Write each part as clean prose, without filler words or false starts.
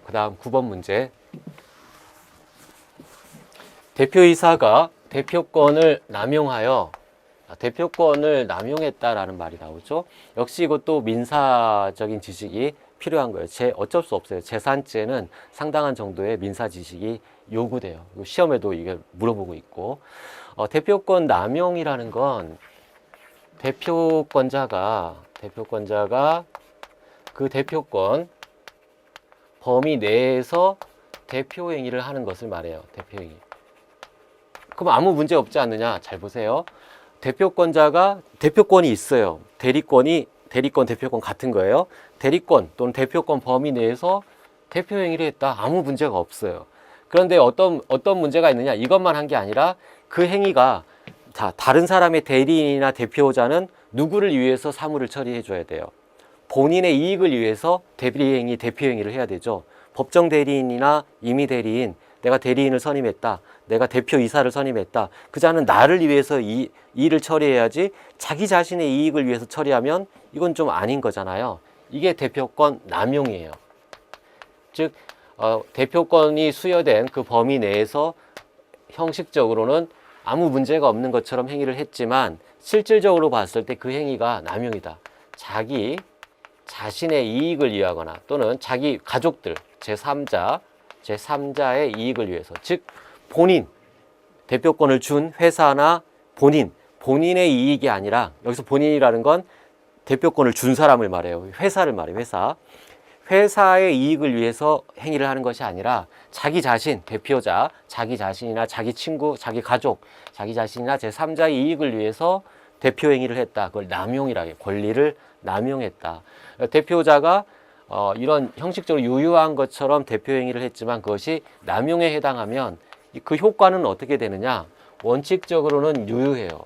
그 다음 9번 문제. 대표이사가 대표권을 남용했다라는 말이 나오죠. 역시 이것도 민사적인 지식이 필요한 거예요. 어쩔 수 없어요. 재산죄는 상당한 정도의 민사 지식이 요구돼요. 시험에도 이게 물어보고 있고, 대표권 남용이라는 건 대표권자가 그 대표권 범위 내에서 대표 행위를 하는 것을 말해요. 대표 행위. 그럼 아무 문제 없지 않느냐? 잘 보세요. 대표권자가 대표권이 있어요. 대리권, 대표권 같은 거예요. 대리권 또는 대표권 범위 내에서 대표 행위를 했다. 아무 문제가 없어요. 그런데 어떤 문제가 있느냐? 이것만 한 게 아니라 그 행위가 다른 사람의 대리인이나 대표자는 누구를 위해서 사무를 처리해 줘야 돼요. 본인의 이익을 위해서 대표 행위를 해야 되죠. 법정 대리인이나 임의 대리인, 내가 대리인을 선임했다. 내가 대표이사를 선임했다. 그 자는 나를 위해서 이 일을 처리해야지 자기 자신의 이익을 위해서 처리하면 이건 좀 아닌 거잖아요. 이게 대표권 남용이에요. 즉 대표권이 수여된 그 범위 내에서 형식적으로는 아무 문제가 없는 것처럼 행위를 했지만 실질적으로 봤을 때 그 행위가 남용이다. 자기 자신의 이익을 위하거나 또는 자기 가족들, 제3자의 이익을 위해서, 즉 대표권을 준 회사나 본인의 이익이 아니라, 여기서 본인이라는 건 대표권을 준 사람을 말해요. 회사를 말해요. 회사의 이익을 위해서 행위를 하는 것이 아니라 자기 자신, 대표자, 자기 자신이나 자기 친구, 자기 가족, 자기 자신이나 제3자의 이익을 위해서 대표 행위를 했다. 그걸 남용이라고 해요. 권리를 남용했다. 대표자가 이런 형식적으로 유효한 것처럼 대표 행위를 했지만 그것이 남용에 해당하면 그 효과는 어떻게 되느냐? 원칙적으로는 유효해요.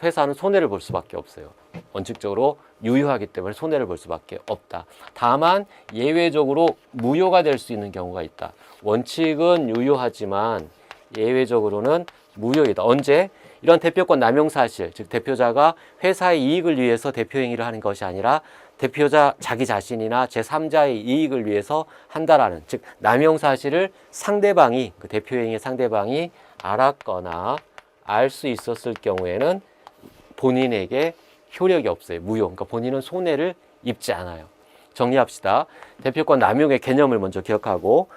회사는 손해를 볼 수밖에 없어요. 원칙적으로 유효하기 때문에 손해를 볼 수밖에 없다. 다만 예외적으로 무효가 될 수 있는 경우가 있다. 원칙은 유효하지만 예외적으로는 무효이다. 언제? 이런 대표권 남용 사실, 즉 대표자가 회사의 이익을 위해서 대표 행위를 하는 것이 아니라 대표자 자기 자신이나 제3자의 이익을 위해서 한다라는, 즉 남용 사실을 그 대표 행위의 상대방이 알았거나 알 수 있었을 경우에는 본인에게 효력이 없어요. 무효. 그러니까 본인은 손해를 입지 않아요. 정리합시다. 대표권 남용의 개념을 먼저 기억하고,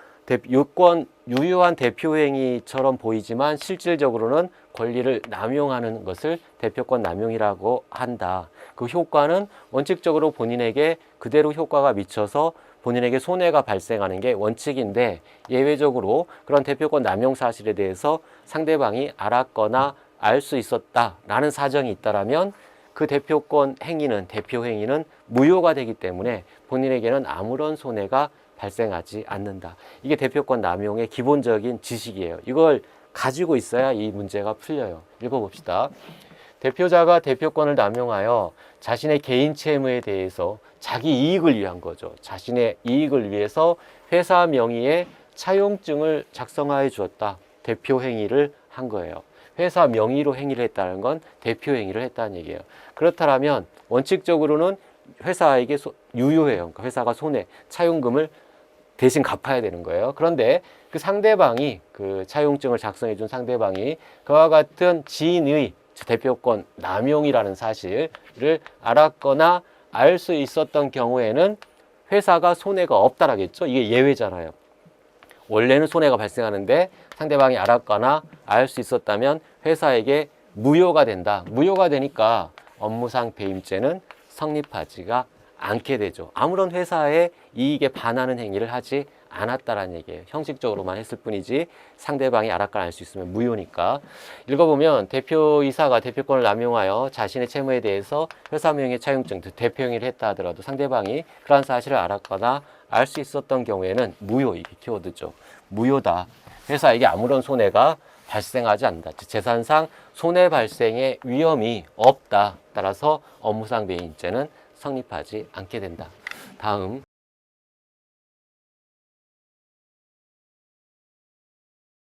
유효한 대표 행위처럼 보이지만 실질적으로는 권리를 남용하는 것을 대표권 남용이라고 한다. 그 효과는 원칙적으로 본인에게 그대로 효과가 미쳐서 본인에게 손해가 발생하는 게 원칙인데, 예외적으로 그런 대표권 남용 사실에 대해서 상대방이 알았거나 알 수 있었다라는 사정이 있다라면 그 대표 행위는 무효가 되기 때문에 본인에게는 아무런 손해가 발생하지 않는다. 이게 대표권 남용의 기본적인 지식이에요. 이걸 가지고 있어야 이 문제가 풀려요. 읽어봅시다. 대표자가 대표권을 남용하여 자신의 개인 채무에 대해서 자기 이익을 위한 거죠. 자신의 이익을 위해서 회사 명의의 차용증을 작성하여 주었다. 대표 행위를 한 거예요. 회사 명의로 행위를 했다는 건 대표 행위를 했다는 얘기예요. 그렇다면 원칙적으로는 회사에게 유효해요. 그러니까 회사가 차용금을 대신 갚아야 되는 거예요. 그런데 그 상대방이, 그 차용증을 작성해 준 상대방이 그와 같은 지인의 대표권 남용이라는 사실을 알았거나 알 수 있었던 경우에는 회사가 손해가 없다라겠죠. 이게 예외잖아요. 원래는 손해가 발생하는데 상대방이 알았거나 알 수 있었다면 회사에게 무효가 된다. 무효가 되니까 업무상 배임죄는 성립하지가 않게 되죠. 아무런 회사의 이익에 반하는 행위를 하지 않았다라는 얘기예요. 형식적으로만 했을 뿐이지 상대방이 알았거나 알 수 있으면 무효니까. 읽어보면 대표이사가 대표권을 남용하여 자신의 채무에 대해서 회사 명의의 차용증, 대표 행위를 했다 하더라도 상대방이 그러한 사실을 알았거나 알 수 있었던 경우에는 무효, 이게 키워드죠. 무효다. 회사에게 아무런 손해가 발생하지 않는다. 즉 재산상 손해 발생의 위험이 없다. 따라서 업무상 배임죄는 성립하지 않게 된다. 다음